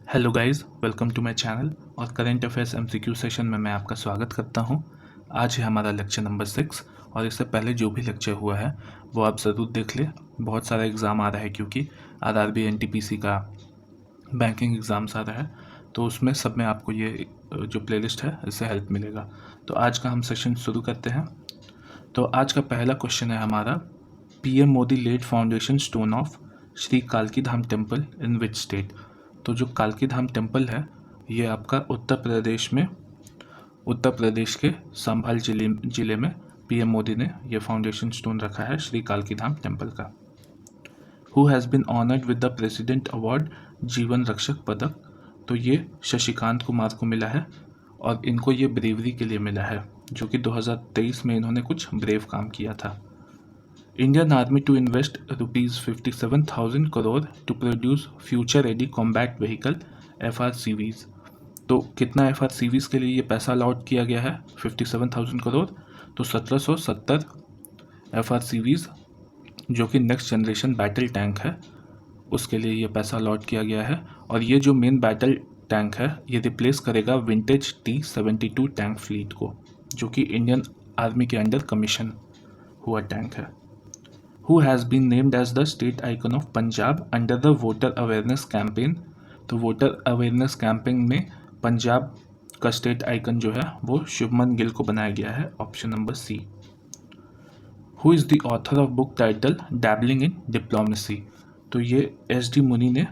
Hello guys, welcome to my channel और current affairs MCQ session में मैं आपका स्वागत करता हूं। आज है हमारा लेक्चर नंबर 6 और इससे पहले जो भी लेक्चर हुआ है वो आप ज़रूर देख लें। बहुत सारा एग्ज़ाम आ रहा है क्योंकि आरआरबी एनटीपीसी का बैंकिंग एग्ज़ाम्स आ रहा है, तो उसमें सब में आपको ये जो प्लेलिस्ट है इससे हेल्प मिलेगा। तो आज का हम सेशन शुरू करते हैं। तो आज का पहला क्वेश्चन है हमारा, PM Modi laid foundation stone of Shri कालकी Dham temple in which state. तो जो कालकी धाम टेम्पल है ये आपका उत्तर प्रदेश के संभाल जिले में पीएम मोदी ने ये फाउंडेशन स्टोन रखा है श्री कालकी धाम टेम्पल का। Who has been honoured with the president award जीवन रक्षक पदक। तो ये शशिकांत कुमार को मिला है और इनको ये ब्रेवरी के लिए मिला है, जो कि 2023 में इन्होंने कुछ ब्रेव काम किया था। Indian army to invest ₹57,000 crore to produce future ready combat vehicle FRCVs। तो कितना FRCVs के लिए ये पैसा अलॉट किया गया है? 57,000 करोड़। तो 1770 FRCVs जो कि नेक्स्ट जनरेशन बैटल टैंक है उसके लिए ये पैसा अलॉट किया गया है। और ये जो मेन बैटल टैंक है ये रिप्लेस करेगा विंटेज T-72 टैंक फ्लीट को, जो कि इंडियन आर्मी के अंडर कमीशन हुआ टैंक है। Who has been named as the state icon of Punjab under the voter awareness campaign। तो वोटर अवेयरनेस कैंपेन में पंजाब का स्टेट आइकन जो है वो शुभमन गिल को बनाया गया है, option number C. Who is the author of book title dabbling in diplomacy. तो ये SD मुनि ने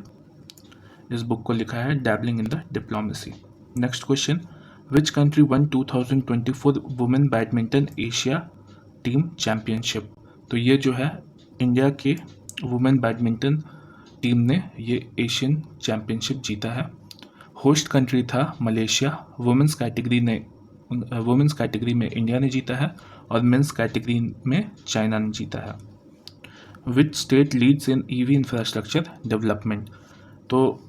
इस बुक को लिखा है, dabbling in the diplomacy. Next question, which country won 2024 women badminton Asia team championship. तो ये जो है इंडिया के वुमेन बैडमिंटन टीम ने ये एशियन चैम्पियनशिप जीता है। होस्ट कंट्री था मलेशिया। वुमेंस कैटेगरी में इंडिया ने जीता है और मेंस कैटेगरी में चाइना ने जीता है। Which state leads in EV infrastructure development. तो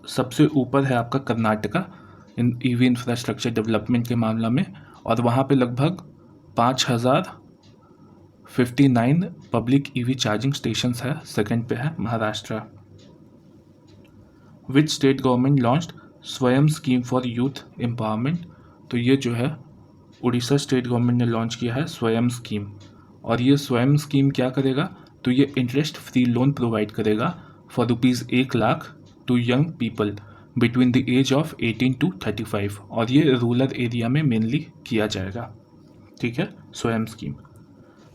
सबसे ऊपर है आपका कर्नाटका इन EV इंफ्रास्ट्रक्चर डेवलपमेंट के मामला में, और वहाँ पे लगभग 5059 पब्लिक EV चार्जिंग स्टेशंस है। सेकंड पे है महाराष्ट्र। विच स्टेट गवर्नमेंट लॉन्च्ड स्वयं स्कीम फॉर यूथ एम्पावरमेंट। तो ये जो है उड़ीसा स्टेट गवर्नमेंट ने लॉन्च किया है स्वयं स्कीम, और ये स्वयं स्कीम क्या करेगा? तो ये इंटरेस्ट फ्री लोन प्रोवाइड करेगा for ₹1,00,000 to young people between the age of 18 to 35, और ये रूरल एरिया में मेनली किया जाएगा। ठीक है, Swayam scheme.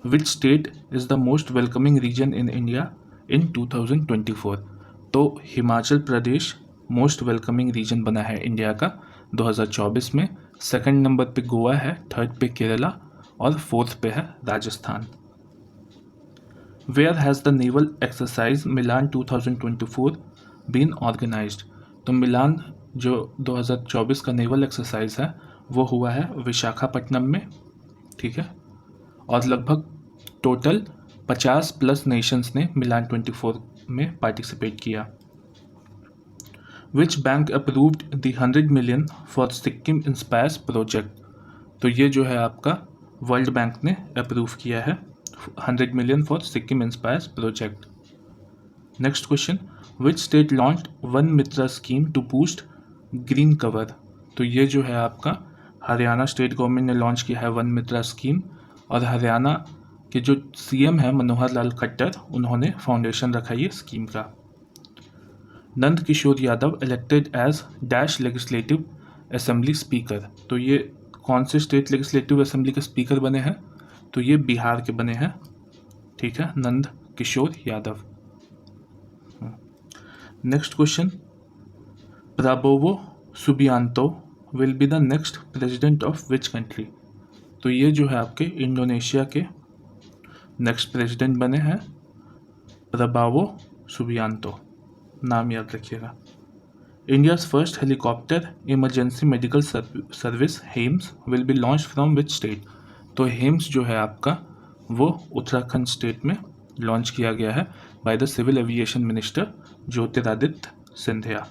Which state is the most welcoming region in India in 2024। तो Himachal Pradesh most welcoming region बना है इंडिया का 2024 में। सेकंड नंबर पे गोवा है, थर्ड पे केरला और फोर्थ पे है Rajasthan. Where has the naval exercise Milan 2024 been organised. तो मिलान जो 2024 का नेवल एक्सरसाइज है वो हुआ है विशाखापट्टनम में। ठीक है, और लगभग टोटल 50+ नेशंस ने मिलान 24 में पार्टिसिपेट किया। Which bank approved the 100 million for Sikkim inspires project. तो ये जो है आपका वर्ल्ड बैंक ने अप्रूव किया है 100 million for Sikkim inspires project. Next question, which state launched Van Mitra scheme to boost green cover. तो ये जो है आपका हरियाणा स्टेट गवर्नमेंट ने लॉन्च किया है वन मित्रा स्कीम, और हरियाणा के जो CM है मनोहर लाल खट्टर, उन्होंने फाउंडेशन रखा ये स्कीम का। Nand Kishore Yadav elected as dash legislative assembly speaker. तो ये कौन से स्टेट लेजिस्लेटिव असेंबली के स्पीकर बने हैं? तो ये बिहार के बने हैं। ठीक है, Nand Kishore Yadav. Next question, Prabowo Subianto will be the next president of which country. तो ये जो है आपके इंडोनेशिया के नेक्स्ट प्रेसिडेंट बने हैं प्रबावो सुबियांतो, नाम याद रखिएगा। India's first helicopter emergency medical service HEMS will be launch from which state. तो हेम्स जो है आपका वो उत्तराखंड स्टेट में लॉन्च किया गया है by the civil aviation minister Jyotiraditya Scindia.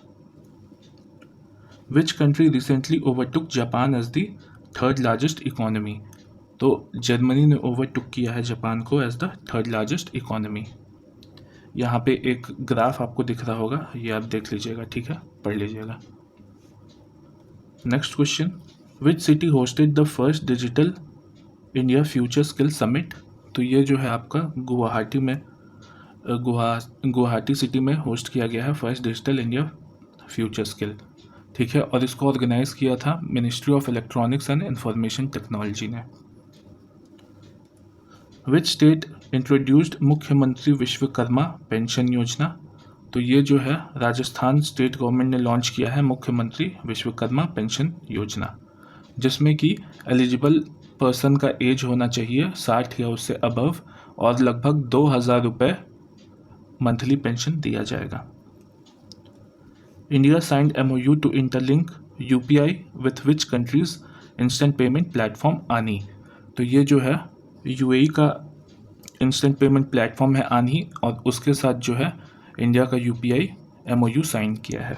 Which country recently overtook Japan as the third largest economy. तो जर्मनी ने ओवरटुक किया है जापान को as the third largest economy. यहाँ पे एक ग्राफ आपको दिख रहा होगा, ये आप देख लीजिएगा, ठीक है, पढ़ लीजिएगा। Next question, which city hosted the first digital India future skill summit? तो ये जो है आपका गुवाहाटी में गुवाहाटी सिटी में होस्ट किया गया है first digital India future skill, ठीक है, और इसको ऑर्गेनाइज किया था ministry of electronics and information technology ने। विच स्टेट इंट्रोड्यूस्ड मुख्यमंत्री विश्वकर्मा पेंशन योजना? तो ये जो है राजस्थान स्टेट गवर्नमेंट ने लॉन्च किया है मुख्यमंत्री विश्वकर्मा पेंशन योजना, जिसमें कि एलिजिबल पर्सन का एज होना चाहिए 60 या उससे अबव और लगभग 2000 रुपये मंथली पेंशन दिया जाएगा। India signed MOU to interlink UPI with which countries instant payment platform आनी? तो ये जो है UAE का इंस्टेंट पेमेंट प्लेटफॉर्म है आनी, और उसके साथ जो है इंडिया का UPI MOU साइन किया है।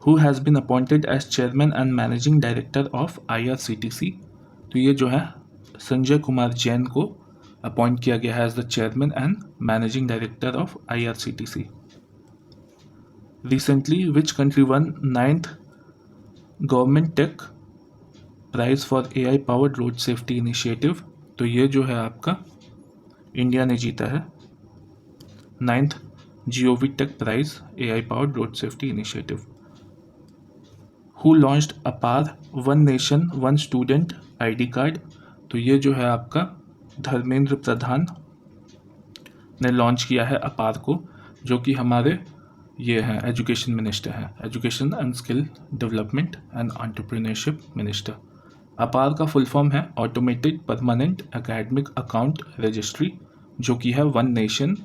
Who has been appointed as chairman and managing director of IRCTC? तो ये जो है संजय कुमार जैन को अपॉइंट किया गया है as the chairman and managing director of IRCTC। Recently which country won 9th government tech prize for AI powered road safety initiative? तो ये जो है आपका इंडिया ने जीता है 9th GOV tech prize AI powered road safety initiative. Who launched APAAR one nation one student ID card? तो ये जो है आपका धर्मेंद्र प्रधान ने लॉन्च किया है अपार को, जो कि हमारे ये हैं एजुकेशन मिनिस्टर हैं, education and skill development and entrepreneurship minister. APAAR का फुल फॉर्म है automated permanent academic account registry, जो कि है one nation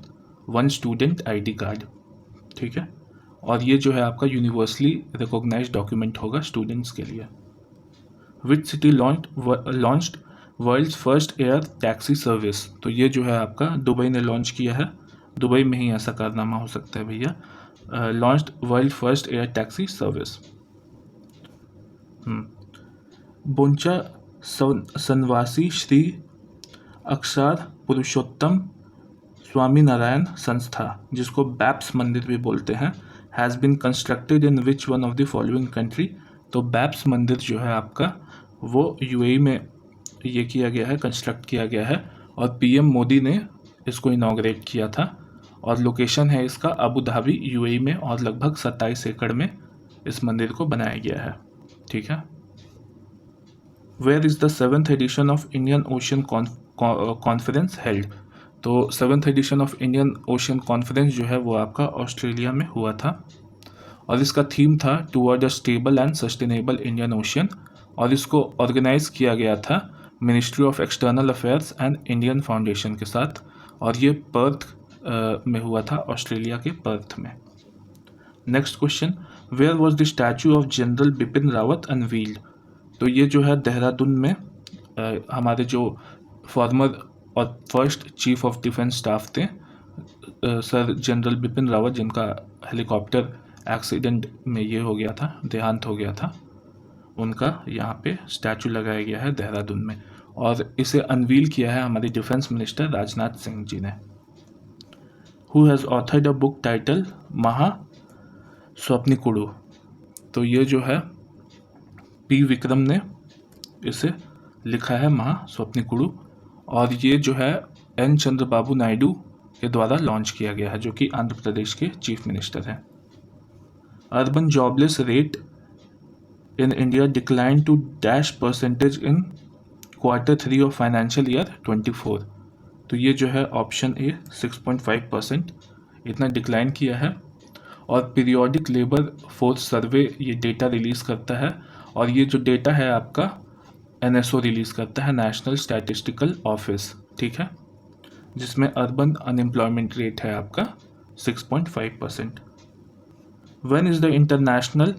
one student ID card, ठीक है, और ये जो है आपका यूनिवर्सली रिकॉग्नाइज्ड डॉक्यूमेंट होगा स्टूडेंट्स के लिए। Which city launched world's first air taxi service? तो ये जो है आपका दुबई ने लॉन्च किया है, दुबई में ही ऐसा कारनामा हो सकता है भैया। Launched world first air taxi service. Bochasanwasi Shri Akshar Purushottam Swami Narayan संस्था, जिसको बैप्स मंदिर भी बोलते हैं, has been constructed in which one of the following country? तो बैप्स मंदिर जो है आपका वो UAE में ये किया गया है, कंस्ट्रक्ट किया गया है, और PM मोदी ने इसको इनॉग्रेट किया था, और लोकेशन है इसका अबू धाबी UAE में, और लगभग 27 एकड़ में इस मंदिर को बनाया गया है, ठीक है। Where is the 7th edition of Indian ocean conference held? तो 7th edition of Indian ocean conference जो है वो आपका ऑस्ट्रेलिया में हुआ था, और इसका थीम था toward a stable and sustainable Indian ocean, और इसको ऑर्गेनाइज किया गया था ministry of external affairs and Indian foundation के साथ, और ये पर्थ में हुआ था, ऑस्ट्रेलिया के पर्थ में। Next question, where was the statue of general Bipin Rawat unveiled? तो ये जो है देहरादून में हमारे जो फॉर्मर और first chief of defence staff थे सर जनरल बिपिन रावत, जिनका हेलीकॉप्टर एक्सीडेंट में ये हो गया था, देहांत हो गया था, उनका यहाँ पे स्टैचू लगाया गया है देहरादून में, और इसे अनवील किया है हमारे डिफेंस मिनिस्टर राजनाथ सिंह जी ने। Who has authored a book title महा स्वप्निकुडु? तो ये जो है P विक्रम ने इसे लिखा है महा स्वप्निकुडु, और ये जो है N चंद्रबाबू नायडू के द्वारा लॉन्च किया गया है, जो कि आंध्र प्रदेश के चीफ मिनिस्टर हैं। Urban jobless rate in India decline to dash percentage in Q3 of financial year 24? तो ये जो है ऑप्शन A 6.5% इतना डिक्लाइन किया है, और पीरियोडिक लेबर फोर्स सर्वे ये डेटा रिलीज़ करता है, और ये जो डेटा है आपका NSO रिलीज़ करता है, नेशनल स्टैटिस्टिकल ऑफिस, ठीक है, जिसमें अर्बन अनएम्प्लॉयमेंट रेट है आपका 6.5%। When is the international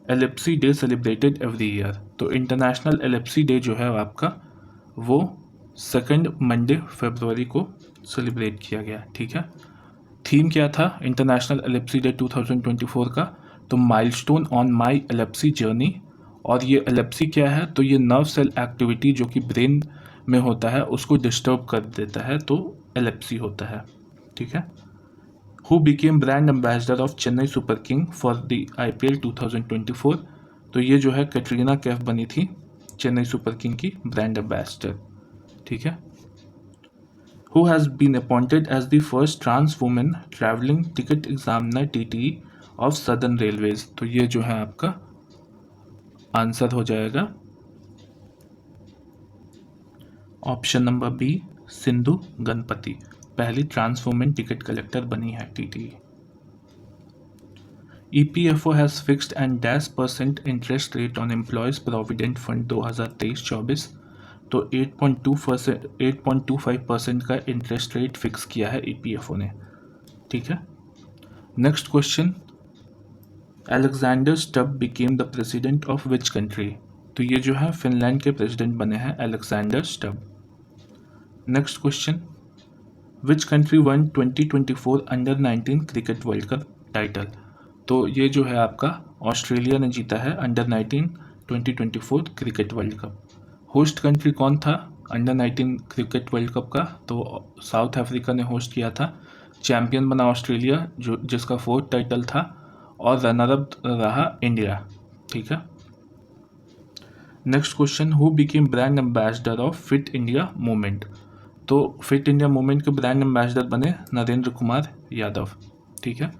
epilepsy day celebrated every year? तो इंटरनेशनल एलिप्सी डे जो है आपका वो 2nd मंडे फरवरी को सेलिब्रेट किया गया, ठीक है। थीम क्या था इंटरनेशनल एलिप्सी डे 2024 का? तो माइलस्टोन ऑन माई एलिप्सी जर्नी, और ये एलिप्सी क्या है? तो ये नर्व सेल एक्टिविटी जो कि ब्रेन में होता है उसको डिस्टर्ब कर देता है, तो एलिप्सी होता है, ठीक है। Who became brand ambassador of Chennai super king for the IPL 2024, तो ये जो है कैटरीना कैफ बनी थी चेन्नई सुपर किंग की ब्रांड एम्बेसडर, ठीक है। Who has been appointed as the first trans women travelling ticket examiner TTE of southern railways, तो ये जो है आपका आंसर हो जाएगा option number B, Sindhu Ganapathi, पहली ट्रांस वुमेन टिकट कलेक्टर बनी है TTE। EPFO has fixed and %% interest rate on employees provident fund 2023-24, तो 8.25% का इंटरेस्ट रेट फिक्स किया है EPFO ने, ठीक है। Next question, Alexander Stubb became the president of which country, तो ये जो है फिनलैंड के प्रेसिडेंट बने हैं Alexander Stubb. Next question, which country won 2024 under-19 cricket world cup title, तो ये जो है आपका ऑस्ट्रेलिया ने जीता है under-19 2024 cricket world cup. Host country कौन था अंडर-19 क्रिकेट वर्ल्ड कप का, तो साउथ अफ्रीका ने होस्ट किया था। चैंपियन बना ऑस्ट्रेलिया जो जिसका 4th टाइटल था, और रनर अप रहा इंडिया, ठीक है। Next question, who became brand ambassador of fit India movement, तो फिट इंडिया मूवमेंट के ब्रांड एम्बेसडर बने नरेंद्र कुमार यादव, ठीक है।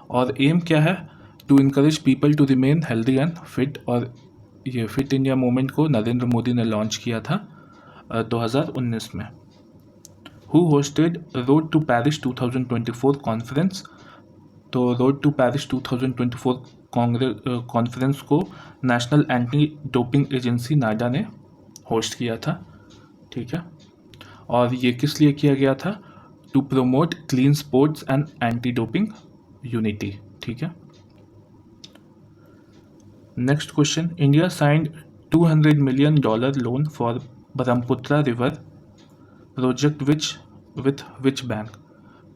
और एम क्या है, to encourage people to remain healthy and fit, और ये फिट इंडिया मूवमेंट को नरेंद्र मोदी ने लॉन्च किया था 2019 में। Who hosted road to Paris 2024 conference, तो रोड टू पेरिस 2024 कॉन्फ्रेंस को national anti doping agency NADA ने होस्ट किया था, ठीक है। और ये किस लिए किया गया था, to promote clean sports and anti doping unity, ठीक है। Next question, India signed $200 million loan for Brahmaputra river project with which bank,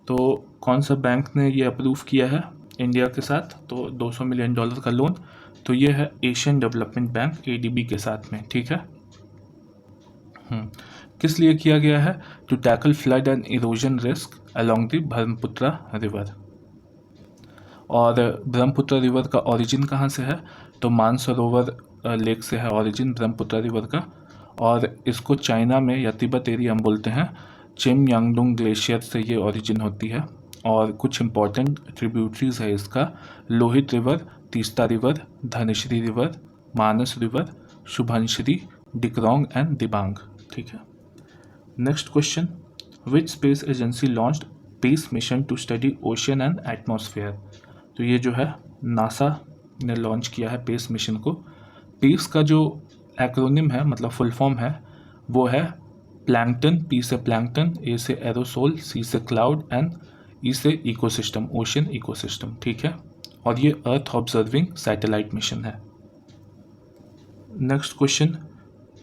तो कौन सा बैंक ने ये अप्रूव किया है इंडिया के साथ, तो $200 मिलियन का लोन, तो ये है एशियन डेवलपमेंट बैंक ADB के साथ में, ठीक है। किस लिए किया गया है, to tackle flood and erosion risk along the Brahmaputra river. और ब्रह्मपुत्र रिवर का ओरिजिन कहाँ से है, तो मानसरोवर लेक से है ओरिजिन ब्रह्मपुत्र रिवर का, और इसको चाइना में या तिब्बत एरिया हम बोलते हैं, चिमयांगडुंग ग्लेशियर से ये ओरिजिन होती है। और कुछ इंपॉर्टेंट ट्रिब्यूटरीज है इसका, Lohit river, Teesta river, Dhansiri river, Manas river, Subansiri, Dikrong and Dibang, ठीक है। Next question, which space agency launched PACE mission to study ocean and atmosphere, तो ये जो है नासा ने लॉन्च किया है पेस मिशन को। पीस का जो एक्रोनिम है, मतलब फुल फॉर्म है, वो है प्लैंकटन, P से प्लैंकटन, A से एरोसोल, C से क्लाउड एंड E से इकोसिस्टम, ओशियन इकोसिस्टम, ठीक है। और ये अर्थ ऑब्जर्विंग सैटेलाइट मिशन है। Next question,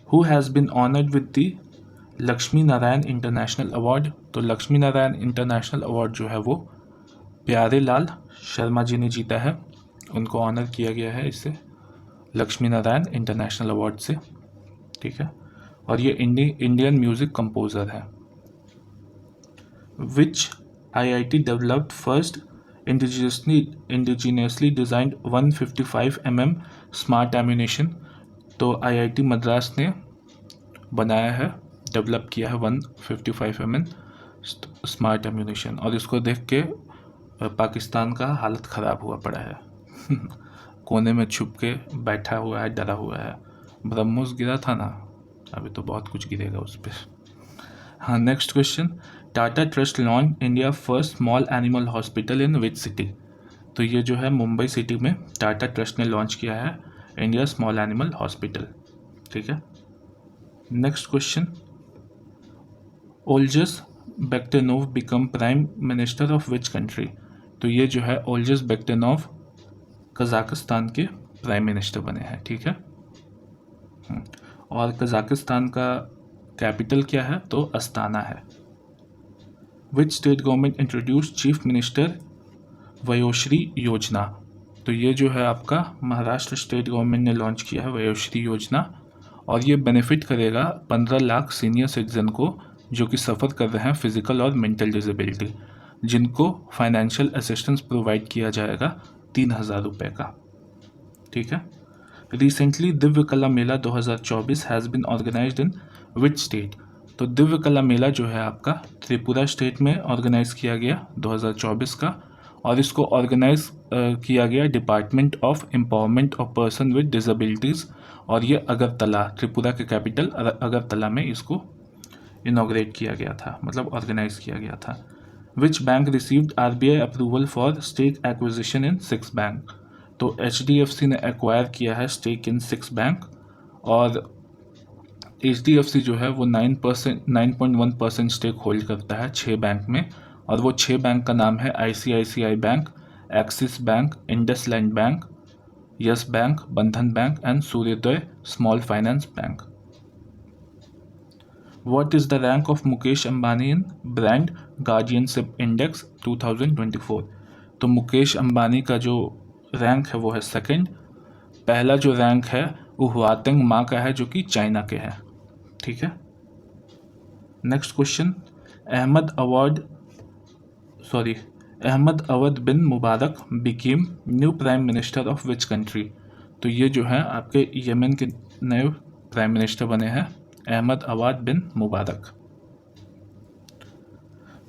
who has been honoured with the Lakshmi Narayan international award, तो लक्ष्मी नारायण इंटरनेशनल अवार्ड जो है वो प्यारे लाल शर्मा जी ने जीता है, उनको ऑनर किया गया है इससे लक्ष्मी नारायण इंटरनेशनल अवार्ड से, ठीक है। और ये इंडियन म्यूजिक कंपोजर है। विच IIT developed first indigenously designed 155 mm smart ammunition, तो IIT मद्रास ने बनाया है, डेवलप किया है 155 mm स्मार्ट एम्यूनेशन, और इसको देख के पाकिस्तान का हालत ख़राब हुआ पड़ा है कोने में छुप के बैठा हुआ है, डरा हुआ है। ब्रह्मोस गिरा था ना, अभी तो बहुत कुछ गिरेगा उस पर। हाँ, next question, Tata trust launch India first small animal hospital in which city, तो ये जो है मुंबई सिटी में टाटा ट्रस्ट ने लॉन्च किया है इंडिया स्मॉल एनिमल हॉस्पिटल, ठीक है। Next question, Olzhas Bektenov become prime minister of which country, तो ये जो है ओल्जस बेक्टेनोव कजाकिस्तान के प्राइम मिनिस्टर बने हैं, ठीक है। और कजाकिस्तान का कैपिटल क्या है, तो अस्ताना है। Which state government introduce chief minister Vayoshri Yojana, तो ये जो है आपका महाराष्ट्र स्टेट गवर्नमेंट ने लॉन्च किया है वयोश्री योजना, और ये बेनिफिट करेगा 15 लाख सीनियर सिटीजन को जो कि सफ़र कर रहे हैं फिजिकल और मेंटल डिसेबिलिटी। जिनको फाइनेंशियल असिस्टेंस प्रोवाइड किया जाएगा 3,000 रुपये का। ठीक है। Recently Divya Kala Mela 2024 has been organised in which state? तो दिव्य कला मेला जो है आपका त्रिपुरा स्टेट में ऑर्गेनाइज किया गया 2024 का, और इसको ऑर्गेनाइज किया गया department of empowerment of person with disabilities, और ये अगरतला, त्रिपुरा के कैपिटल अगरतला में इसको इनॉग्रेट किया गया था, मतलब ऑर्गेनाइज किया गया था। Which bank received RBI approval for stake acquisition in six bank? तो HDFC ने एक्वायर किया है स्टेक इन सिक्स बैंक, और HDFC जो है वो 9.1% स्टेक होल्ड करता है 6 बैंक में, और वो 6 बैंक का नाम है ICICI bank, axis bank, IndusInd bank, yes bank, बंधन बैंक एंड सूर्योदय small finance bank. What is the rank of Mukesh Ambani in brand guardianship index 2024? तो मुकेश अंबानी का जो रैंक है वो है सेकंड। पहला जो रैंक है वो हुआतिंग मा का है जो कि चाइना के है। ठीक है। Next question, Ahmad Awad bin Mubarak became new prime minister of which country? तो ये जो है आपके यमन के नए प्राइम मिनिस्टर बने हैं, Ahmed Awad bin Mubarak.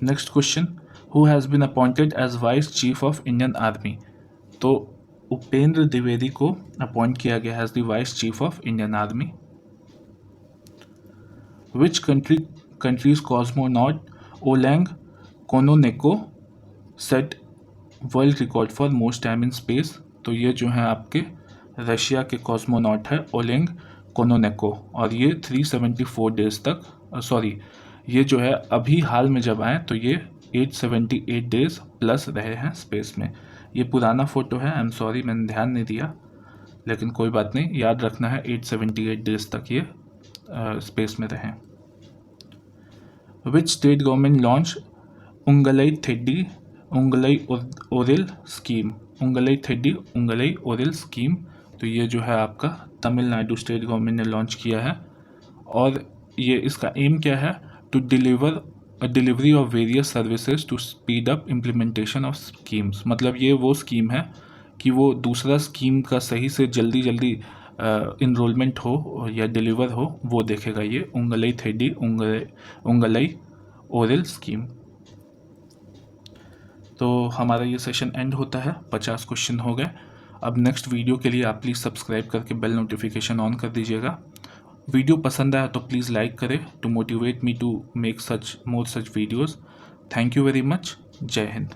Next question, who has been appointed as vice chief of Indian army? तो उपेंद्र द्विवेदी को अपॉइंट किया गया as the vice chief of Indian army. Which country's cosmonaut Oleg Kononenko set world record for most time in space? तो ये जो है आपके Russia के कॉस्मोनॉट है ओलेंग कोनोनेको, और ये 374 डेज तक ये जो है अभी हाल में जब आए तो ये 878 डेज प्लस रहे हैं स्पेस में। ये पुराना फ़ोटो है, आई एम सॉरी मैंने ध्यान नहीं दिया, लेकिन कोई बात नहीं, याद रखना है 878 डेज तक ये स्पेस में रहे। Which state government launch Ungalai Thedi Ungalai Ooril scheme? Ungalai Thedi Ungalai Ooril scheme, तो ये जो है आपका तमिलनाडु स्टेट गवर्नमेंट ने लॉन्च किया है, और ये इसका एम क्या है? To delivery of various services to speed up implementation of schemes. मतलब ये वो स्कीम है कि वो दूसरा स्कीम का सही से जल्दी इनरोलमेंट हो या डिलीवर हो, वो देखेगा ये उंगलई थेड्डी उंगलई ओरिल स्कीम। तो हमारा ये सेशन एंड होता है, 50 क्वेश्चन हो गए। अब नेक्स्ट वीडियो के लिए आप प्लीज़ सब्सक्राइब करके बेल नोटिफिकेशन ऑन कर दीजिएगा। वीडियो पसंद आया तो प्लीज़ लाइक करें to motivate me to make more such videos. Thank you very much. जय हिंद।